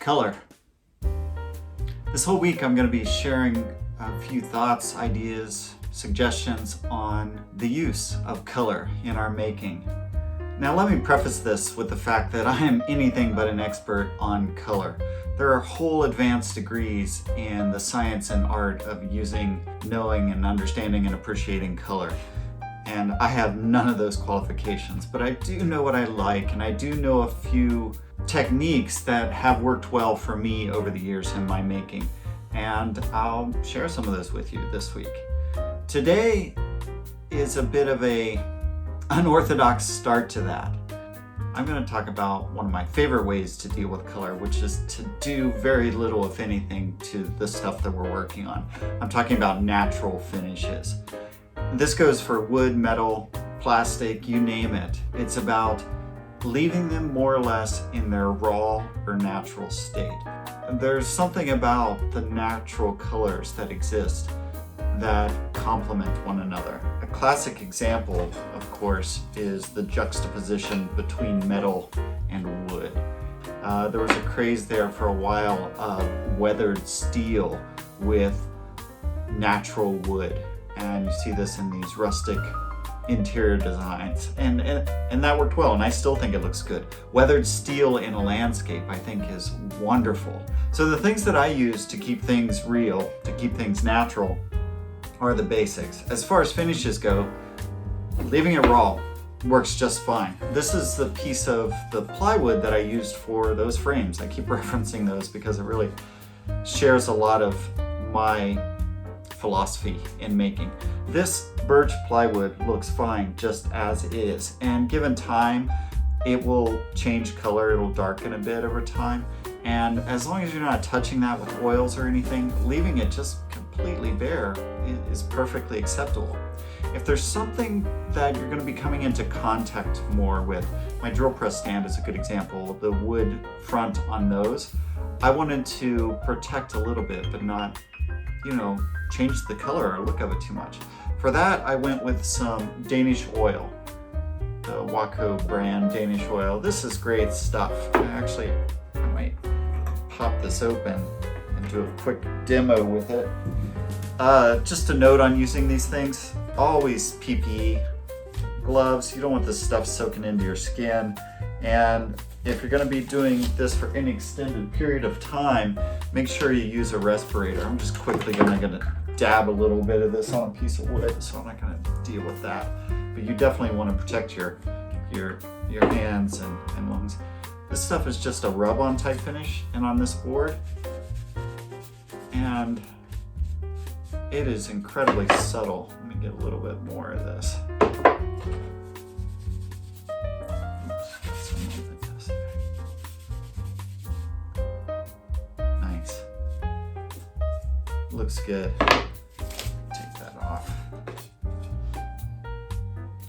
Color. This whole week I'm going to be sharing a few thoughts, ideas, suggestions on the use of color in our making. Now let me preface this with the fact that I am anything but an expert on color. There are whole advanced degrees in the science and art of using, knowing, and understanding and appreciating color. And I have none of those qualifications, but I do know what I like, and I do know a few techniques that have worked well for me over the years in my making. And I'll share some of those with you this week. Today is a bit of a unorthodox start to that. I'm going to talk about one of my favorite ways to deal with color, which is to do very little, if anything, to the stuff that we're working on. I'm talking about natural finishes. This goes for wood, metal, plastic, you name it. It's about leaving them more or less in their raw or natural state. There's something about the natural colors that exist that complement one another. A classic example, of course, is the juxtaposition between metal and wood. There was a craze there for a while of weathered steel with natural wood, and you see this in these rustic interior designs, and that worked well, and I still think it looks good. Weathered steel in a landscape, I think, is wonderful. So the things that I use to keep things real, to keep things natural, are the basics. As far as finishes go, leaving it raw works just fine. This is the piece of the plywood that I used for those frames. I keep referencing those because it really shares a lot of my philosophy in making. This birch plywood looks fine just as is, and given time it will change color, it'll darken a bit over time, and as long as you're not touching that with oils or anything, leaving it just completely bare is perfectly acceptable. If there's something that you're going to be coming into contact more with, my drill press stand is a good example, the wood front on those, I wanted to protect a little bit but not, change the color or look of it too much. For that, I went with some Danish oil, the Waco brand Danish oil. This is great stuff. I might pop this open and do a quick demo with it. Just a note on using these things, always PPE, gloves. You don't want this stuff soaking into your skin. And if you're going to be doing this for an extended period of time, make sure you use a respirator. I'm just quickly going to dab a little bit of this on a piece of wood, so I'm not going to deal with that. But you definitely want to protect your hands and lungs. This stuff is just a rub-on type finish, and on this board, and it is incredibly subtle. Let me get a little bit more of this. Nice. Looks good. Take that off.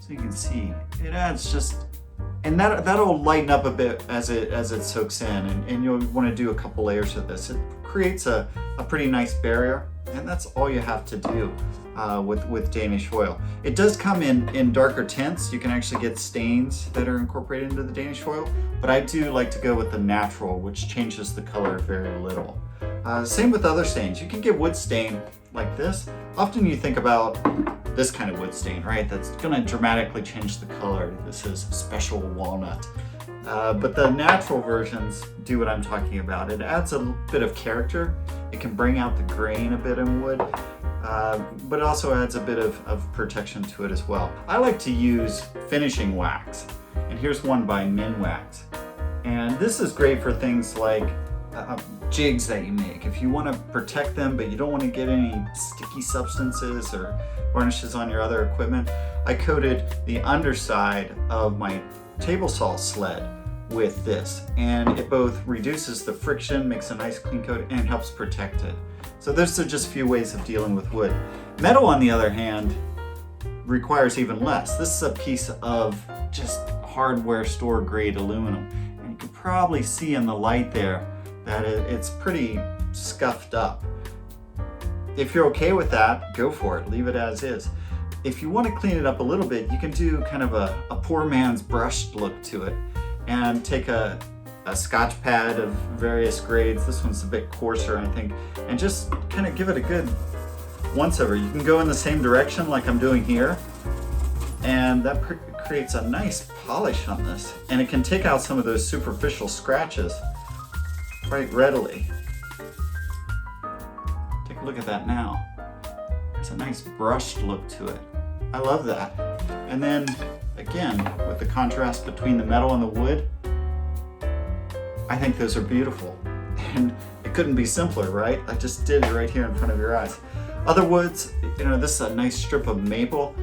So you can see it adds just, and that'll lighten up a bit as it soaks in, and you'll want to do a couple layers of this. It creates a pretty nice barrier, and that's all you have to do with Danish oil. It does come in darker tints. You can actually get stains that are incorporated into the Danish oil, but I do like to go with the natural, which changes the color very little. Same with other stains. You can get wood stain like this. Often you think about this kind of wood stain, right? That's gonna dramatically change the color. This is special walnut. But the natural versions do what I'm talking about. It adds a bit of character. It can bring out the grain a bit in wood, but it also adds a bit of protection to it as well. I like to use finishing wax, and here's one by Minwax. And this is great for things like jigs that you make. If you want to protect them, but you don't want to get any sticky substances or varnishes on your other equipment, I coated the underside of my table saw sled with this, and it both reduces the friction, makes a nice clean coat, and helps protect it. So those are just a few ways of dealing with wood. Metal, on the other hand, requires even less. This is a piece of just hardware store grade aluminum, and you can probably see in the light there that it's pretty scuffed up. If you're okay with that, go for it, leave it as is. If you want to clean it up a little bit, you can do kind of a poor man's brushed look to it and take a a Scotch pad of various grades. This one's a bit coarser, I think, and just kind of give it a good once over. You can go in the same direction like I'm doing here, and that creates a nice polish on this, and it can take out some of those superficial scratches quite readily. Take a look at that now. There's a nice brushed look to it. I love that. And then again, with the contrast between the metal and the wood, I think those are beautiful. And it couldn't be simpler, right? I just did it right here in front of your eyes. Other woods, you know, this is a nice strip of maple.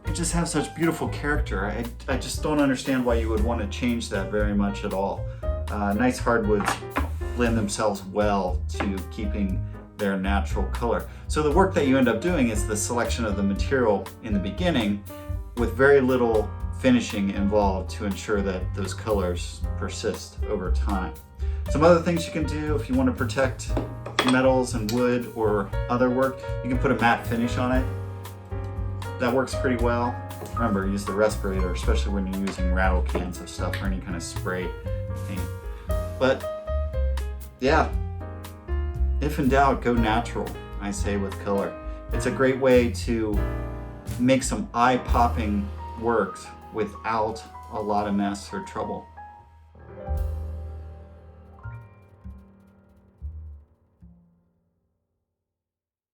It just has such beautiful character. I just don't understand why you would want to change that very much at all. Nice hardwoods lend themselves well to keeping their natural color. So the work that you end up doing is the selection of the material in the beginning with very little finishing involved to ensure that those colors persist over time. Some other things you can do if you want to protect metals and wood or other work, you can put a matte finish on it. That works pretty well. Remember, use the respirator, especially when you're using rattle cans of stuff or any kind of spray paint. But yeah, if in doubt, go natural, I say, with color. It's a great way to make some eye-popping works without a lot of mess or trouble.